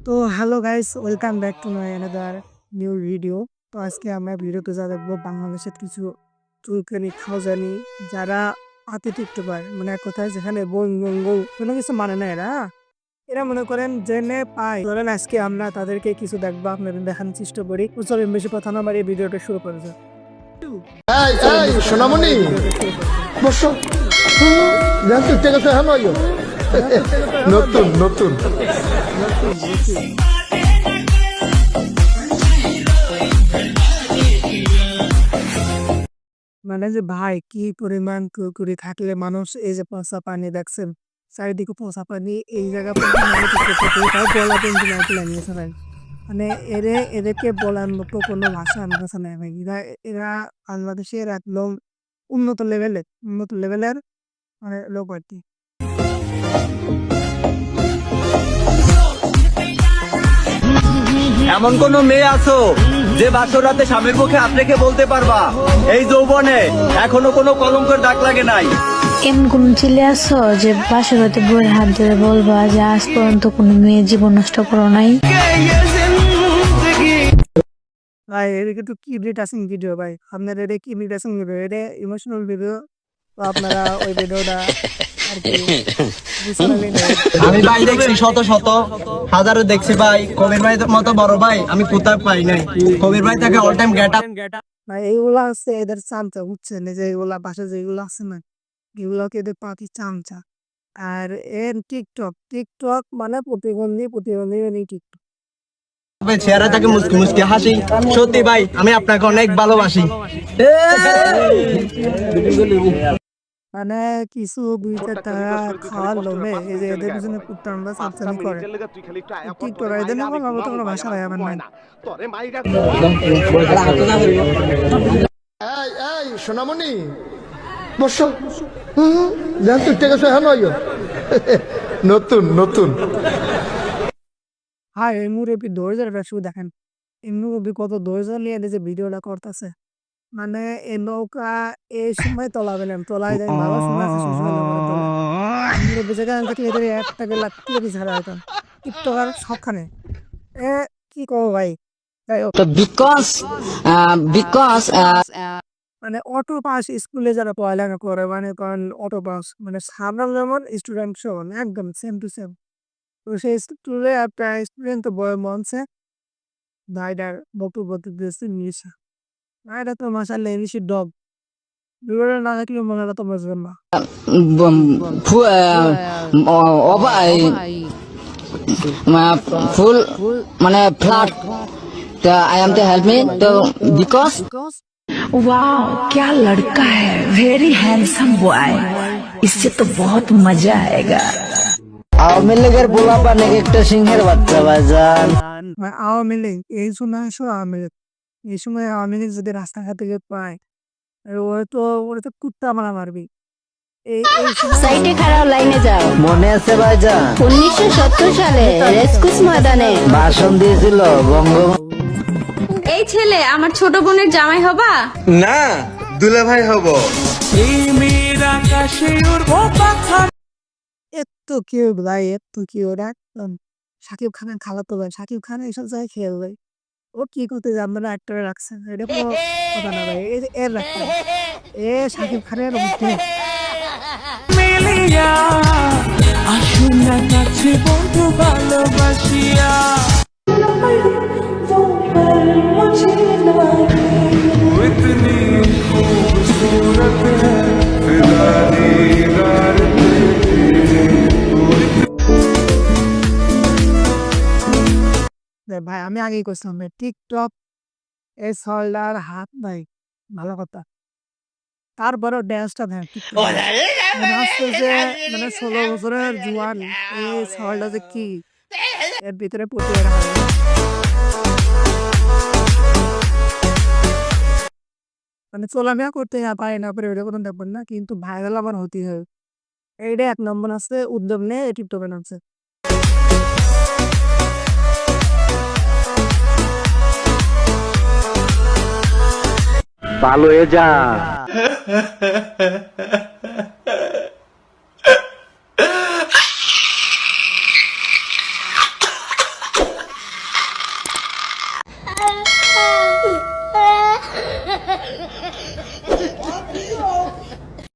তো hello guys, welcome back to my another new video. তো আজকে আমরা ভিডিওতে যা দেখবো বাংলাদেশের কিছু চুলকানি খাওজানি যারা পাতি টিকটকার, মানে এক কথায় যেখানে বউ বউ বউ কোনো কিছু মানে না এরা। এরা মনে করেন জেনে পায় ধরেন আজকে আমরা তাদেরকে কিছু দেখবো, আপনাদের দেখানোর চেষ্টা করি। তো চলেন বেশি কথা না বাড়িয়ে ভিডিওটা শুরু করা যাক। এই চলেন এই বেশি কথা না সোনামণি বাড়িয়ে ভিডিওটা শুরু করা যাক। বসো জানতো ঠিক আছে হ্যাঁ নয় নতুন নতুন নতুন নতুন মানে যে ভাই কি পরিমাণ কুরকুরি থাকলে মানুষ এই যে পচা পানি দেখছেন, চারিদিকে পচা পানি, এই জায়গা পর্যন্ত মানে টিকটক করতে তাও বলা পর্যন্ত নাকি লাগিয়েছে ভাই। মানে এদেরকে বলার মতো কোনো ভাষা আমার কাছে নেই ভাই। এরা এরা বাংলাদেশের একদম উন্নত লেভেলের মানে লোক আর কি। এমন কোন মেয়ে আছো যে বাসর রাতে স্বামীর মুখে হাত রেখে বলতে পারবা এই যৌবনে এখনো কোনো কলঙ্কের দাগ লাগে নাই? এমন কোন ছেলে আছো যে বাসর রাতে বউয়ের হাত ধরে বলবা যে আজ পর্যন্ত কোনো মেয়ে জীবন নষ্ট করো নাই? ভাই এদিকে একটু কিডনি টাচিং ভিডিও ভাই, আপনার এটা কিডনি টাচিং ভিডিও, এটা ইমোশনাল ভিডিও। তো আপনারা ওই ভিডিওটা আর কি বুঝতে পারলেন। আমি ভাই দেখছি শত শত হাজারো দেখছি ভাই, কবির ভাই মতো বড় ভাই আমি কোথাও পাই নাই। কবির ভাই তাকে অল টাইম গেট আপ। ভাই এইগুলা আছে এদের চামচা, বুঝছেন? এই যে এগুলা বাসা যেগুলো আছে না, এগুলোকে এদের পাতি চামচা। আর এর টিকটক টিকটক মানে প্রতিবন্ধী প্রতিবন্ধী মানে টিকটক। চেহারা তাকে মুসকি মুসকি হাসি। সত্যি ভাই আমি আপনাকে অনেক ভালোবাসি। মানে কিছু 2-4 টাকা খাওয়ার লোভে এই যে এদের পিছনে কুত্তানরা চামচামি করে টিকটক। এদের নাম আমার মতো কোনো ভাষা ভাই আমার নাই। এই এই সোনামণি বসো জানতো ঠিক আছে হ্যাঁ নয় নতুন নতুন হ্যাঁ এই মুরব্বী ধৈর্যের শুধু দেখেন, এই মুরব্বী কত ধৈর্য নিয়ে এদের যে ভিডিওটা করতেছে। মানে এই নৌকা এই সময় তলাবে না, তলায় দেন ভালো সময় আছে শেষ হলে পরে তোলে। মুরব্বী যেখানে থাকলে এদের একটা লাত্তি দিয়ে ছাড়া হয়তো টিকটকার সবখানে। এ কি করবো ভাই, যাই হোক। So because মানে অটো পাস স্কুলে যারা পড়ালেখা করে, মানে কারণ অটো পাস মানে সামনে যেমন স্টুডেন্ট সমান একদম সেম টু সেম। তো সেই স্কুলে একটা স্টুডেন্ট তো বয় মনছে ভাইটার বক্তব্য দিয়েছে নিয়েছে। ভাইটা তো মাসাল্লাহ ইংলিশের ডগ, ভিডিওটা না দেখলে মনে তো বুঝবেন না। full মানে flat I am to help me to because वाह क्या लड़का है, वेरी हैंडसम बॉय, इससे तो बहुत मजा आएगा। আওয়ামী লীগের পোলাপান একটা সিংহের বাচ্চা ভাইজান। মানে আওয়ামী লীগ এই সময় আসো, আওয়ামী লীগ এই সময় আওয়ামী লীগ যদি রাস্তাঘাট থেকে পায়, আর ওরা তো কুত্তা মারা মারবি। এই সময় সাইটে খারাপ লাইনে যাও। মনে আছে ভাইজান 1970 সালে রেসকুস ময়দানে ভাষণ দিয়েছিল বঙ্গবন্ধু। এই ছেলে আমার ছোট বোনের জামাই হবা? না দুলা ভাই হব। এত কেউ ভাই, এত কেউ একদম শাকিব খানের খালাতো ভাই, শাকিব খান এইসব জায়গায় খেয়াল ভাই। ও কি করতে যে আপনারা একটা রাখছেন, এটা কোনো কথা না ভাই। এই যে এর রাখতেন এ শাকিব খানের মধ্যে ভাই আমি আগেই করছিলাম ভাই, টিকটক এই সলডার হাত নাই ভালো কথা, তারপরেও ড্যান্সটা দেন মনে হচ্ছে যে মানে 16 বছরের জুয়ান এই সলটা যে কি এর ভিতরে পুঁতে রাখা যায়। মানে চলামেয়া করতে পারি না পারে ওইটা কোনো ব্যাপার না, কিন্তু ভাইরাল আবার হতেই হবে। এইটা 1 নম্বর আছে, উদ্যোগ নেই টিকটকে নামছে। ভালো হয়ে যা।